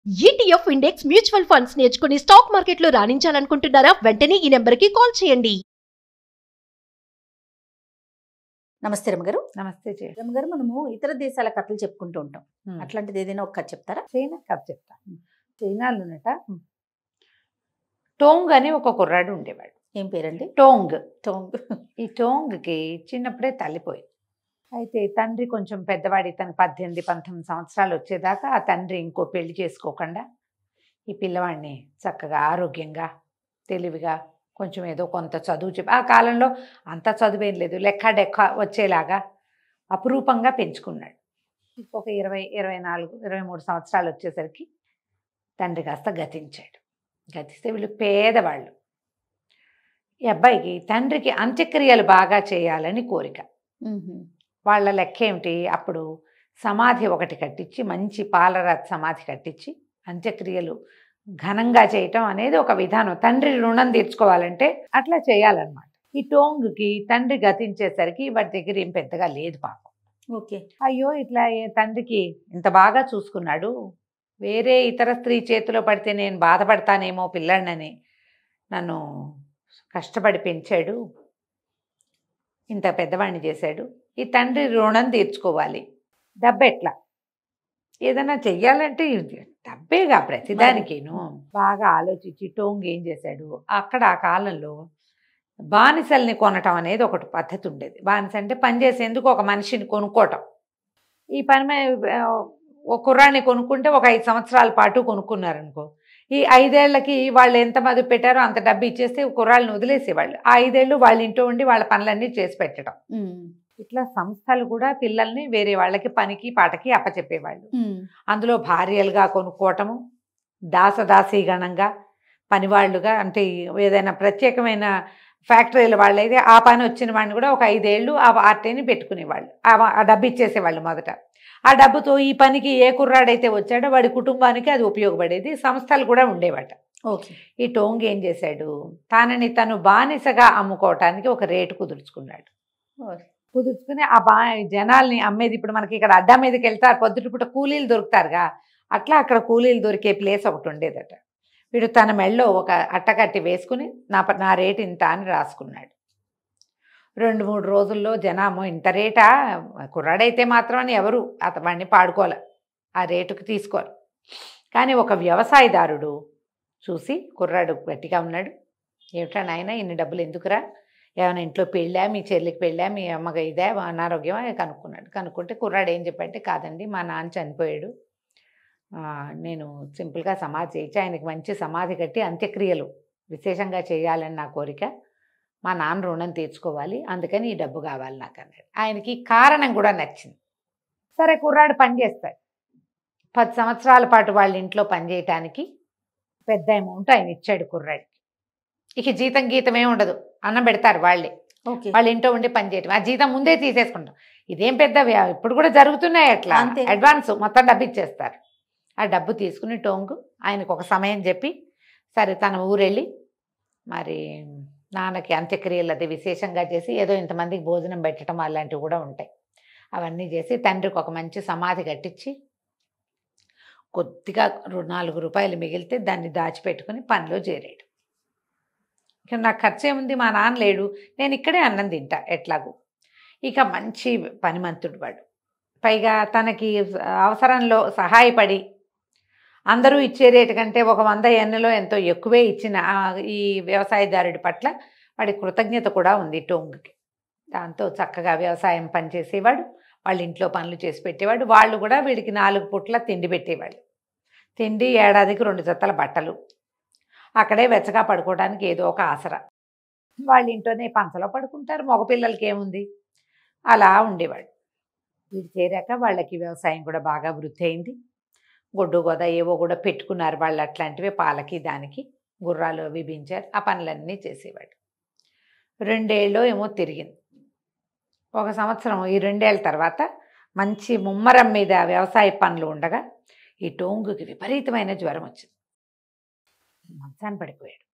ETF index mutual funds నేర్చుకుని stock మార్కెట్లో రాణించాలనుకుంటున్నారా? వెంటనే ఈ నెంబర్కి కాల్ చేయండి. నమస్తే రమగారు. నమస్తే రమగారు, మనము ఇతర దేశాల కథలు చెప్పుకుంటూ ఉంటాం. అట్లాంటిది ఏదైనా ఒక కథ చెప్తారా? చైనా కథ చెప్తా. చైనాలోనట టోంగ్ అని ఒక కుర్రాడు ఉండేవాడు. ఏం పేరండి? టోంగ్. టోంగ్. ఈ టోంగ్కి చిన్నప్పుడే తల్లిపోయింది. అయితే తండ్రి కొంచెం పెద్దవాడి, తనకు 18-19 సంవత్సరాలు వచ్చేదాకా ఆ తండ్రి ఇంకో పెళ్లి చేసుకోకుండా ఈ పిల్లవాడిని చక్కగా ఆరోగ్యంగా తెలివిగా కొంచెం ఏదో కొంత చదువు చెప్పి, ఆ కాలంలో అంత చదువేం లేదు, లెక్క డెక్క వచ్చేలాగా అపురూపంగా పెంచుకున్నాడు. ఒక 24-23 సంవత్సరాలు వచ్చేసరికి తండ్రి కాస్త గతించాడు. గతిస్తే వీళ్ళు పేదవాళ్ళు. ఈ అబ్బాయికి తండ్రికి అంత్యక్రియలు బాగా చేయాలని కోరిక. వాళ్ళ లెక్క ఏమిటి, అప్పుడు సమాధి ఒకటి కట్టించి, మంచి పాలరాతి సమాధి కట్టించి అంత్యక్రియలు ఘనంగా చేయటం అనేది ఒక విధానం. తండ్రి రుణం తీర్చుకోవాలంటే అట్లా చేయాలన్నమాట. ఈ టోంగ్కి తండ్రి గతించేసరికి వాడి దగ్గర ఏం పెద్దగా లేదు పాపం. ఓకే. అయ్యో ఇట్లా తండ్రికి ఇంత బాగా చూసుకున్నాడు, వేరే ఇతర స్త్రీ చేతిలో పడితే నేను బాధపడతానేమో పిల్లాడినని నన్ను కష్టపడి పెంచాడు, ఇంత పెద్దవాడిని చేశాడు, ఈ తండ్రి రుణం తీర్చుకోవాలి. డబ్బెట్లా ఏదైనా చెయ్యాలంటే డబ్బేగా ప్రతిదానికిను. బాగా ఆలోచించి టోంగ్ ఏం చేశాడు, అక్కడ ఆ కాలంలో బానిసల్ని కొనటం అనేది ఒకటి పద్ధతి ఉండేది. బానిస అంటే పనిచేసేందుకు ఒక మనిషిని కొనుక్కోవటం. ఈ పని ఒక కుర్రాన్ని కొనుక్కుంటే ఒక 5 సంవత్సరాల పాటు కొనుక్కున్నారనుకో, ఈ 5 ఏళ్లకి వాళ్ళు ఎంత మదుపు పెట్టారో అంత డబ్బు ఇచ్చేస్తే కుర్రాళ్ళని వదిలేసేవాళ్ళు. ఆ 5 ఏళ్ళు వాళ్ళ ఇంట్లో ఉండి వాళ్ళ పనులన్నీ చేసి పెట్టడం. ఇట్లా సంస్థలు కూడా పిల్లల్ని వేరే వాళ్ళకి పనికి పాటకి అప్పచెప్పేవాళ్ళు. అందులో భార్యలుగా కొనుక్కోవటము, దాసదాసీగణంగా పనివాళ్ళుగా, అంటే ఏదైనా ప్రత్యేకమైన ఫ్యాక్టరీల వాళ్ళైతే ఆ పని వచ్చిన వాడిని కూడా ఒక 5 ఏళ్ళు ఆ పార్టీని పెట్టుకునేవాళ్ళు. ఆ డబ్బు ఇచ్చేసేవాళ్ళు మొదట. ఆ డబ్బుతో ఈ పనికి ఏ కుర్రాడైతే వచ్చాడో వాడి కుటుంబానికి అది ఉపయోగపడేది. సంస్థలు కూడా ఉండేవాట. ఓకే. ఈ టోంగ్ ఏం చేశాడు, తనని తను బానిసగా అమ్ముకోవటానికి ఒక రేటు కుదుర్చుకున్నాడు. కుదుర్చుకుని ఆ జనాల్ని అమ్మేది. ఇప్పుడు మనకి ఇక్కడ అడ్డా మీదకి వెళ్తారు, పొద్దుటిపూట కూలీలు దొరుకుతారుగా, అట్లా అక్కడ కూలీలు దొరికే ప్లేస్ ఒకటి ఉండేదట. వీడు తన మెళ్ళో ఒక అట్టకట్టి వేసుకుని నా రేటు ఇంత అని రాసుకున్నాడు. 2-3 రోజుల్లో జనామో ఇంత రేటా, కుర్రాడైతే మాత్రం ఎవరు వాడిని పాడుకోవాలి, ఆ రేటుకి తీసుకోవాలి. కానీ ఒక వ్యవసాయదారుడు చూసి, కుర్రాడు గట్టిగా ఉన్నాడు, ఏమిటా నాయన ఇన్ని డబ్బులు ఎందుకురా, ఏమైనా ఇంట్లో పెళ్ళా, మీ చెల్లికి పెళ్ళా, మీ అమ్మగా ఇదే అనారోగ్యమా కనుక్కున్నాడు. కనుక్కుంటే కుర్రాడు ఏం చెప్పంటే, కాదండి మా నాన్న చనిపోయాడు, నేను సింపుల్గా సమాధి చేయించి ఆయనకి మంచి సమాధి కట్టి అంత్యక్రియలు విశేషంగా చేయాలని నా కోరిక, మా నాన్న రుణం తీర్చుకోవాలి, అందుకని ఈ డబ్బు కావాలి నాకు అన్నాడు. ఆయనకి కారణం కూడా నచ్చింది. సరే కుర్రాడు పని చేస్తాడు. 10 సంవత్సరాల పాటు వాళ్ళ ఇంట్లో పనిచేయటానికి పెద్ద అమౌంట్ ఆయన ఇచ్చాడు కుర్రాడికి. ఇక జీతం గీతం ఏమి ఉండదు, అన్నం పెడతారు వాళ్ళే. ఓకే. వాళ్ళ ఇంట్లో ఉండి పని చేయటం, ఆ జీతం ముందే తీసేసుకుంటాం. ఇదేం పెద్ద ఇప్పుడు కూడా జరుగుతున్నాయి అట్లా. అడ్వాన్స్ మొత్తం డబ్బు ఇచ్చేస్తారు. ఆ డబ్బు తీసుకుని టోంగు ఆయనకు ఒక సమయం చెప్పి, సరే తన ఊరెళ్ళి మరి నాన్నకి అంత్యక్రియలు అది విశేషంగా చేసి, ఏదో ఇంతమందికి భోజనం పెట్టడం అలాంటివి కూడా ఉంటాయి, అవన్నీ చేసి తండ్రికి ఒక మంచి సమాధి కట్టించి, కొద్దిగా 4 రూపాయలు మిగిలితే దాన్ని దాచిపెట్టుకుని పనిలో చేరాడు. ఇక నాకు ఖర్చు ఏముంది, మా నాన్న లేడు, నేను ఇక్కడే అన్నం తింటా ఎట్లాగూ. ఇక మంచి పనిమంతుడు వాడు, పైగా తనకి అవసరంలో సహాయపడి అందరూ ఇచ్చే రేటు కంటే ఒక 100 ఎన్నెలో ఎంతో ఎక్కువే ఇచ్చిన ఈ వ్యవసాయదారుడి పట్ల వాడి కృతజ్ఞత కూడా ఉంది టోంగ్కి. దాంతో చక్కగా వ్యవసాయం పనిచేసేవాడు, వాళ్ళ ఇంట్లో పనులు చేసి పెట్టేవాడు. వాళ్ళు కూడా వీడికి 4 పూట్ల తిండి పెట్టేవాళ్ళు. తిండి, ఏడాదికి 2 జతల బట్టలు, అక్కడే వెచ్చగా పడుకోవడానికి ఏదో ఒక ఆసరా. వాళ్ళ ఇంట్లోనే పంచలో పడుకుంటారు, మగపిల్లలకి ఏముంది, అలా ఉండేవాడు. వీడు చేరాక వాళ్ళకి వ్యవసాయం కూడా బాగా వృద్ధి అయింది. గొడ్డు గోద ఏవో కూడా పెట్టుకున్నారు వాళ్ళు, అట్లాంటివే పాలకి దానికి గుర్రాలు అవి పెంచారు, ఆ పనులన్నీ చేసేవాడు. 2 ఏళ్ళు ఏమో తిరిగింది. 1 సంవత్సరం, ఈ 2 ఏళ్ళ తర్వాత మంచి ముమ్మరం మీద వ్యవసాయ పనులు ఉండగా ఈ టోంగుకి విపరీతమైన జ్వరం వచ్చింది. మంచాన పడిపోయాడు.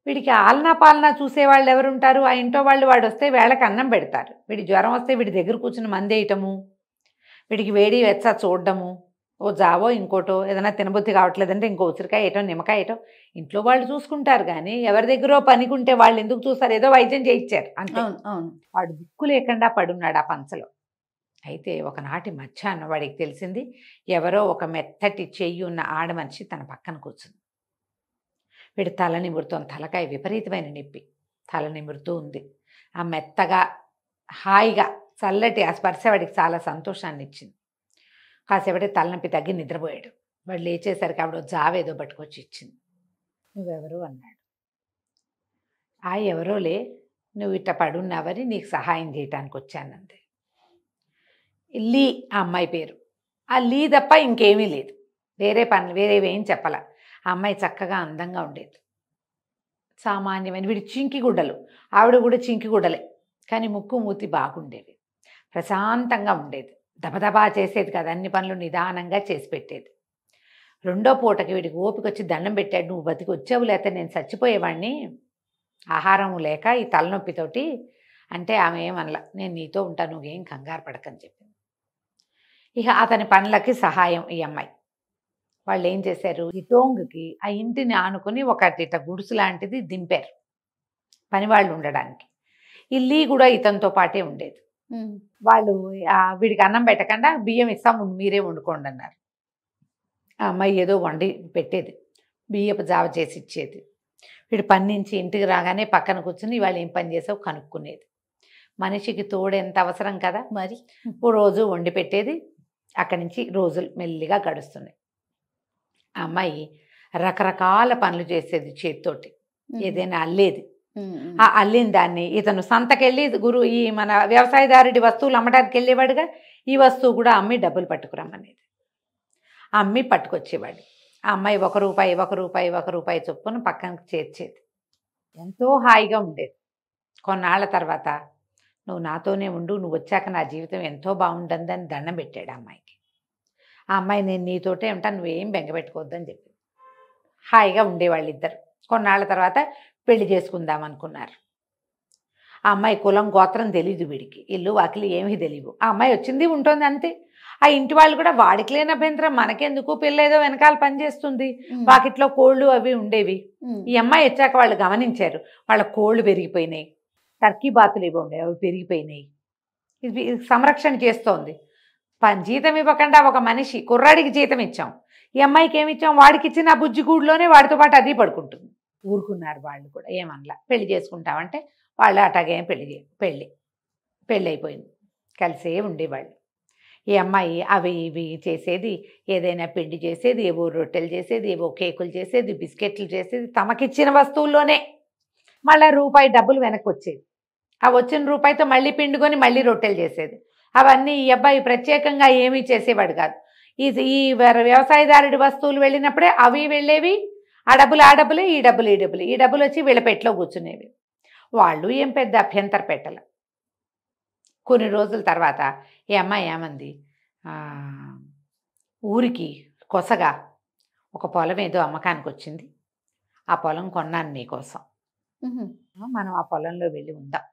వీడికి ఆలనా పాలనా చూసేవాళ్ళు ఎవరుంటారు, ఆ ఇంట్లో వాళ్ళు. వాడు వస్తే వేళకి అన్నం పెడతారు, వీడి జ్వరం వస్తే వీడి దగ్గర కూర్చుని మందేయటము, వీడికి వేడి వెచ్చ చూడడము, ఓ జావో ఇంకోటో ఏదైనా తినబుద్ధి కావట్లేదంటే ఇంకో ఉసిరికాయ ఏటో నిమ్మకాయ ఏటో ఇంట్లో వాళ్ళు చూసుకుంటారు. కానీ ఎవరి దగ్గర పనికుంటే వాళ్ళు ఎందుకు చూస్తారు? ఏదో వైద్యం చేయించారు అంతే. అవును అవును. వాడు దిక్కు లేకుండా పడున్నాడు ఆ పంచలో. అయితే ఒకనాటి మధ్యాహ్నం వాడికి తెలిసింది ఎవరో ఒక మెత్తటి చెయ్యి ఉన్న ఆడమనిషి తన పక్కన కూర్చుంది. వీడు తల నిమురుతోంది. తలకాయ విపరీతమైన నొప్పి. తల నిమురుతూ ఉంది. ఆ మెత్తగా హాయిగా చల్లటి ఆ స్పర్శ వాడికి చాలా సంతోషాన్ని ఇచ్చింది. కాసేపటి తలనొప్పి తగ్గి నిద్రపోయాడు. వాడు లేచేసరికి ఆవిడ జావేదో పట్టుకొచ్చి ఇచ్చింది. నువ్వెవరు అన్నాడు. ఎవరోలే, నువ్వు ఇట్ట పడున్నావని నీకు సహాయం చేయటానికి వచ్చానంది. లీ ఆ అమ్మాయి పేరు. ఆ లీ తప్ప ఇంకేమీ లేదు. వేరేవేం చెప్పాల. ఆ అమ్మాయి చక్కగా అందంగా ఉండేది. సామాన్యమైన వీడి చింకి గుడ్డలు, ఆవిడ కూడా చింకి గుడ్డలే, కానీ ముక్కు మూతి బాగుండేవి. ప్రశాంతంగా ఉండేది. దబదబా చేసేది కదా, అన్ని పనులు నిదానంగా చేసి పెట్టేది. రెండో పూటకి వీడికి ఓపిక వచ్చి దండం పెట్టాడు. నువ్వు బతికి వచ్చావు, లేకపోతే నేను చచ్చిపోయేవాడిని ఆహారం లేక ఈ తలనొప్పితోటి అంటే ఆమె ఏమనలా. నేను నీతో ఉంటాను, నువ్వేం కంగారు పడకని చెప్పింది. ఇక అతని పనులకి సహాయం ఈ అమ్మాయి. వాళ్ళు ఏం చేశారు, ఈ టోంగుకి ఆ ఇంటిని ఆనుకొని ఒకటి ఇట్ట గుడుసు లాంటిది దింపారు పనివాళ్ళు ఉండడానికి. ఇల్లి కూడా ఇతనితో పాటే ఉండేది. వాళ్ళు వీడికి అన్నం పెట్టకుండా బియ్యం ఇస్తాం మీరే వండుకోండి అన్నారు. ఆ అమ్మాయి ఏదో వండి పెట్టేది, బియ్యపు జావ చేసి ఇచ్చేది. వీడు పని నుంచి ఇంటికి రాగానే పక్కన కూర్చుని వాళ్ళు ఏం పని చేసావు కనుక్కునేది. మనిషికి తోడు ఎంత అవసరం కదా మరి. ఓ రోజు వండి పెట్టేది. అక్కడి నుంచి రోజులు మెల్లిగా గడుస్తున్నాయి. ఆ అమ్మాయి రకరకాల పనులు చేసేది చేతితోటి. ఏదైనా అల్లేది. ఆ అల్లిన దాన్ని ఇతను సంతకెళ్ళి ఈ మన వ్యవసాయదారుడి వస్తువులు అమ్మడానికి వెళ్ళేవాడుగా, ఈ వస్తువు కూడా అమ్మి డబ్బులు పట్టుకురమ్మనేది. అమ్మి పట్టుకొచ్చేవాడు. ఆ అమ్మాయి ₹1 చొప్పున పక్కనకి చేర్చేది. ఎంతో హాయిగా ఉండేది. కొన్నాళ్ల తర్వాత నువ్వు నాతోనే ఉండు, నువ్వు వచ్చాక నా జీవితం ఎంతో బాగుంటుందని దండం పెట్టాడు ఆ అమ్మాయికి. ఆ అమ్మాయి నేను నీతోటే ఉంటాను, నువ్వేం బెంగపెట్టుకోవద్దని చెప్పింది. హాయిగా ఉండేవాళ్ళు ఇద్దరు. కొన్నాళ్ల తర్వాత పెళ్లి చేసుకుందాం అనుకున్నారు. ఆ అమ్మాయి కులం గోత్రం తెలీదు వీడికి, ఇల్లు వాకిలి ఏమీ తెలియవు. ఆ అమ్మాయి వచ్చింది ఉంటుంది అంతే. ఆ ఇంటి వాళ్ళు కూడా వాడికి లేని అభ్యంతరం మనకెందుకు, పిల్ల ఏదో వెనకాల పనిచేస్తుంది, వాకిట్లో కోళ్ళు అవి ఉండేవి. ఈ అమ్మాయి వచ్చాక వాళ్ళు గమనించారు, వాళ్ళ కోళ్ళు పెరిగిపోయినాయి, టర్కీ బాతులు ఇవి ఉండేవి అవి పెరిగిపోయినాయి. ఇది సంరక్షణ చేస్తోంది. జీతం ఇవ్వకుండా ఒక మనిషి కుర్రాడికి జీతం ఇచ్చాం, ఈ అమ్మాయికి ఏమి ఇచ్చాం, వాడికి ఇచ్చిన బుజ్జిగూడులోనే వాడితో పాటు అది పడుకుంటుంది. ఊరుకున్నారు వాళ్ళు కూడా, ఏమనలా. పెళ్లి చేసుకుంటామంటే వాళ్ళు అటాగే పెళ్ళి అయిపోయింది. కలిసే ఉండేవాళ్ళు. ఈ అమ్మాయి అవి ఇవి చేసేది, ఏదైనా పిండి చేసేది, ఏవో రొట్టెలు చేసేది, ఏవో కేకులు చేసేది, బిస్కెట్లు చేసేది. తమకిచ్చిన వస్తువుల్లోనే మళ్ళీ రూపాయి డబ్బులు వెనక్కి వచ్చేది. ఆ వచ్చిన రూపాయితో మళ్ళీ పిండుకొని మళ్ళీ రొట్టెలు చేసేది. అవన్నీ ఈ అబ్బాయి ప్రత్యేకంగా ఏమీ చేసేవాడు కాదు. ఈ వ్యవసాయదారుడి వస్తువులు వెళ్ళినప్పుడే అవి వెళ్ళేవి. ఆ డబ్బులే, ఈ డబ్బులు వచ్చి వీళ్ళ పెట్లో కూర్చునేవి. వాళ్ళు ఏం పెద్ద అభ్యంతర పెట్టల. కొన్ని రోజుల తర్వాత ఈ అమ్మాయి ఏమంది, ఊరికి కొసగా ఒక పొలం ఏదో అమ్మకానికి వచ్చింది, ఆ పొలం కొన్నాను నీకోసం, మనం ఆ పొలంలో వెళ్ళి ఉందాం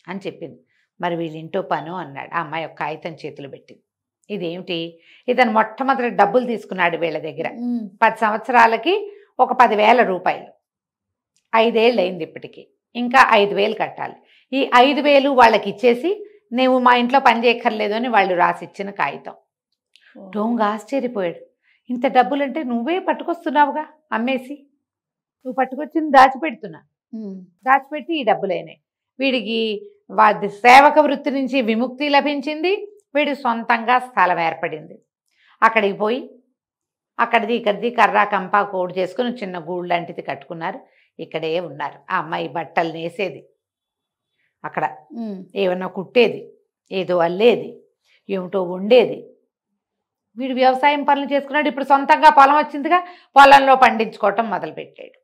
అని చెప్పింది. మరి వీళ్ళింటో పను అన్నాడు. ఆ అమ్మాయి ఒక కాగితం చేతులు పెట్టింది. ఇదేమిటి, ఇతను మొట్టమొదటి డబ్బులు తీసుకున్నాడు వీళ్ళ దగ్గర. 10 సంవత్సరాలకి ఒక 10,000 రూపాయలు. 5 ఏళ్ళు అయింది ఇప్పటికి, ఇంకా 5,000 కట్టాలి. ఈ 5,000 వాళ్ళకి ఇచ్చేసి నువ్వు మా ఇంట్లో పని చేయక్కర్లేదు అని వాళ్ళు రాసిచ్చిన కాగితం. డోంగ్ ఆశ్చర్యపోయాడు. ఇంత డబ్బులంటే నువ్వే పట్టుకొస్తున్నావుగా అమ్మేసి, నువ్వు పట్టుకొచ్చింది దాచిపెట్టి ఈ డబ్బులైనాయి. వీడికి వాడి సేవక వృత్తి నుంచి విముక్తి లభించింది. వీడి సొంతంగా స్థలం ఏర్పడింది. అక్కడికి పోయి అక్కడిది ఇక్కడిది కర్రా కంపా కోడి చేసుకుని చిన్న గూడు లాంటిది కట్టుకున్నారు. ఇక్కడే ఉన్నారు. ఆ అమ్మాయి బట్టలు నేసేది, అక్కడ ఏమన్నా కుట్టేది, ఏదో అల్లేది, ఏమిటో వండేది. వీడు వ్యవసాయం పనులు చేసుకున్నాడు. ఇప్పుడు సొంతంగా పొలం వచ్చిందిగా, పొలంలో పండించుకోవటం మొదలుపెట్టాడు.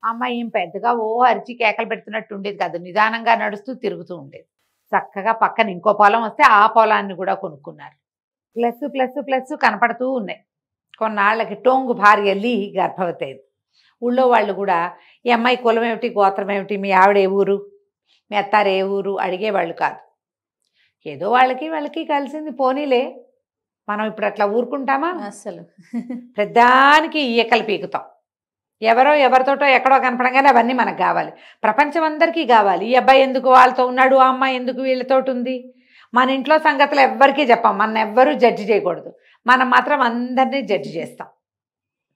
అమ్మాయి ఏం పెద్దగా అరిచి కేకలు పెడుతున్నట్టు ఉండేది కాదు, నిదానంగా నడుస్తూ తిరుగుతూ ఉండేది. చక్కగా పక్కన ఇంకో పొలం వస్తే ఆ పొలాన్ని కూడా కొనుక్కున్నారు. ప్లస్ కనపడుతూ ఉన్నాయి. కొన్నాళ్ళకి టోంగు భార్య లీ గర్భవతి అయింది. ఊళ్ళో వాళ్ళు కూడా ఈ అమ్మాయి కులం ఏమిటి, గోత్రం ఏమిటి, మీ ఆవిడ ఏ ఊరు, మీ అత్తారు ఏ ఊరు అడిగేవాళ్ళు కాదు. ఏదో వాళ్ళకి కలిసింది పోనీలే మనం ఇప్పుడు అట్లా ఊరుకుంటామా? అసలు ప్రధానికి ఈయకలు పీకుతాం. ఎవరో ఎవరితోటో ఎక్కడో కనపడంగానే అవన్నీ మనకు కావాలి. ప్రపంచం అందరికీ కావాలి. ఈ అబ్బాయి ఎందుకు వాళ్ళతో ఉన్నాడు, ఆ అమ్మాయి ఎందుకు వీళ్ళతోటి ఉంది. మన ఇంట్లో సంగతులు ఎవ్వరికీ చెప్పాం. మన ఎవ్వరూ జడ్జి చేయకూడదు. మనం మాత్రం అందరినీ జడ్జి చేస్తాం.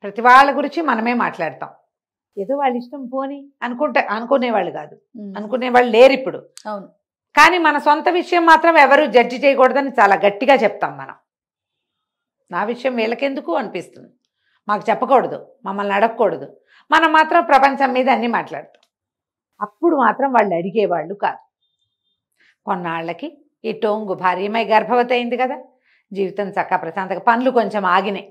ప్రతి వాళ్ళ గురించి మనమే మాట్లాడతాం. ఏదో వాళ్ళ ఇష్టం పోని అనుకునేవాళ్ళు కాదు, అనుకునేవాళ్ళు లేరు ఇప్పుడు. అవును. కానీ మన సొంత విషయం మాత్రం ఎవరు జడ్జి చేయకూడదని చాలా గట్టిగా చెప్తాం మనం. నా విషయం వీళ్ళకెందుకు అనిపిస్తుంది, మాకు చెప్పకూడదు, మమ్మల్ని అడగకూడదు. మనం మాత్రం ప్రపంచం మీద అన్నీ మాట్లాడతాం. అప్పుడు మాత్రం వాళ్ళు అడిగేవాళ్ళు కాదు. కొన్నాళ్ళకి ఈ టోంగు భార్యమై గర్భవతి అయింది కదా, జీవితం చక్క ప్రశాంతంగా, పనులు కొంచెం ఆగినాయి.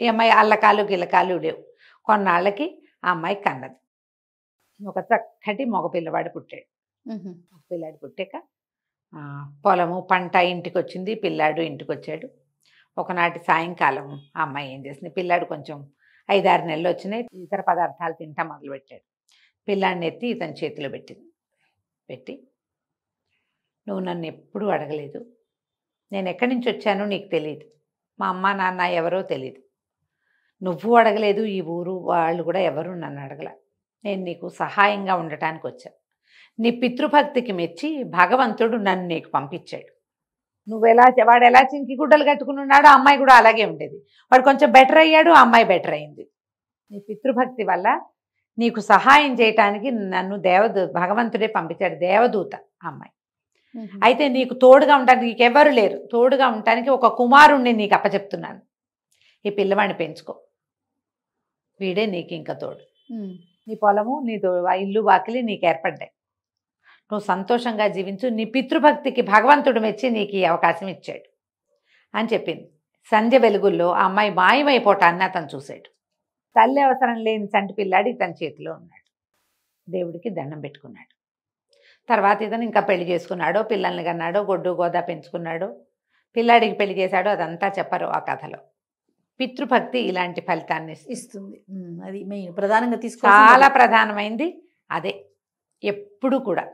ఈ అమ్మాయి అల్లకాలు గిల్లకాలు లేవు. కొన్నాళ్ళకి ఆ అమ్మాయి కన్నది. ఒక చక్కటి మగపిల్లవాడు పుట్టాడు. పిల్లాడు పుట్టాక పొలము పంట ఇంటికి వచ్చింది, పిల్లాడు ఇంటికి వచ్చాడు. ఒకనాటి సాయంకాలం ఆ అమ్మాయి ఏం చేసింది, పిల్లాడు కొంచెం 5-6 నెలలు వచ్చినాయి, ఇతర పదార్థాలు తింటా మొదలుపెట్టాడు. పిల్లాడిని ఎత్తి ఇతని చేతిలో పెట్టి, నువ్వు నన్ను ఎప్పుడూ అడగలేదు, నేను ఎక్కడి నుంచి వచ్చానో నీకు తెలియదు, మా అమ్మ నాన్న ఎవరో తెలియదు, నువ్వు అడగలేదు, ఈ ఊరు వాళ్ళు కూడా ఎవరు నన్ను అడగల. నేను నీకు సహాయంగా ఉండటానికి వచ్చా. నీ పితృభక్తికి మెచ్చి భగవంతుడు నన్ను నీకు పంపించాడు. వాడు ఎలా చింకి గుడ్డలు కట్టుకుని ఉన్నాడో ఆ అమ్మాయి కూడా అలాగే ఉండేది. వాడు కొంచెం బెటర్ అయ్యాడు, ఆ అమ్మాయి బెటర్ అయింది. నీ పితృభక్తి వల్ల నీకు సహాయం చేయటానికి నన్ను భగవంతుడే పంపించాడు, దేవదూత ఆ అమ్మాయి. అయితే నీకు తోడుగా ఉండడానికి నీకెవ్వరు లేరు, తోడుగా ఉండటానికి ఒక కుమారుణ్ణి నీకు అప్పచెప్తున్నాను. ఈ పిల్లవాడిని పెంచుకో, వీడే నీకు ఇంకా తోడు. నీ పొలము, నీ ఇల్లు వాకిలి నీకు ఏర్పడ్డాయి, నువ్వు సంతోషంగా జీవించు. నీ పితృభక్తికి భగవంతుడు మెచ్చి నీకు ఈ అవకాశం ఇచ్చాడు అని చెప్పింది. సంధ్య వెలుగుల్లో ఆ అమ్మాయి మాయమైపోవటాన్ని అతను చూశాడు. తల్లి అవసరం లేని చంటి పిల్లాడి తన చేతిలో ఉన్నాడు. దేవుడికి దండం పెట్టుకున్నాడు. తర్వాత ఇతను ఇంకా పెళ్లి చేసుకున్నాడో, పిల్లల్ని కన్నాడో, గొడ్డు గోదా పెంచుకున్నాడో, పిల్లాడికి పెళ్లి చేశాడో అదంతా చెప్పరు ఆ కథలో. పితృభక్తి ఇలాంటి ఫలితాన్ని ఇస్తుంది. అది మెయిన్ ప్రధానంగా చాలా ప్రధానమైంది అదే. ఎప్పుడు కూడా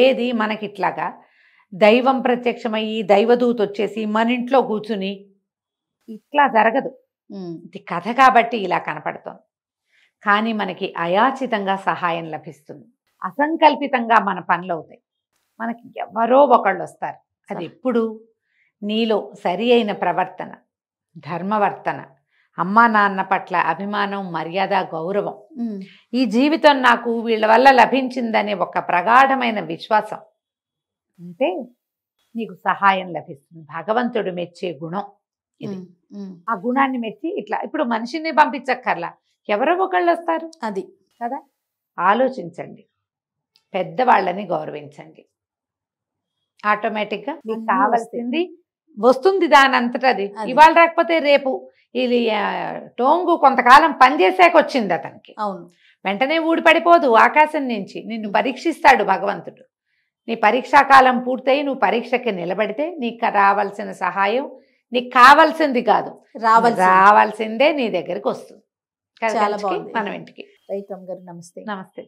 ఏది మనకి ఇట్లాగా దైవం ప్రత్యక్షమయ్యి దైవదూత వచ్చేసి మన ఇంట్లో కూర్చుని ఇట్లా జరగదు. ఇది కథ కాబట్టి ఇలా కనపడుతుంది. కానీ మనకి అయాచితంగా సహాయం లభిస్తుంది. అసంకల్పితంగా మన పనులు అవుతాయి. మనకి ఎవరో ఒకళ్ళు వస్తారు. అది ఎప్పుడు నీలో సరి అయిన ప్రవర్తన, ధర్మవర్తన, అమ్మా నాన్న పట్ల అభిమానం, మర్యాద, గౌరవం, ఈ జీవితం నాకు వీళ్ళ వల్ల లభించిందనే ఒక ప్రగాఢమైన విశ్వాసం అంటే నీకు సహాయం లభిస్తుంది. భగవంతుడు మెచ్చే గుణం ఇది. ఆ గుణాన్ని మెచ్చి ఇట్లా ఇప్పుడు మనిషిని పంపించక్కర్లా, ఎవరో ఒకళ్ళు వస్తారు. అది కదా, ఆలోచించండి, పెద్దవాళ్ళని గౌరవించండి. ఆటోమేటిక్గా మీకు కావాల్సింది వస్తుంది దాని అంతటది. ఇవాళ రాకపోతే రేపు. ఇది టోంగు కొంతకాలం పనిచేసాక వచ్చింది అతనికి. అవును, వెంటనే ఊడిపడిపోదు. ఆకాశం నుంచి నిన్ను పరీక్షిస్తాడు భగవంతుడు. నీ పరీక్షాకాలం పూర్తయి నువ్వు పరీక్షకి నిలబడితే నీకు రావాల్సిన సహాయం నీకు కావాల్సింది కాదు, రావాల్సిందే నీ దగ్గరికి వస్తుంది. చాలా బాగుంది. మన ఇంటికి. రైట్ అమ్మ గారు, నమస్తే. నమస్తే.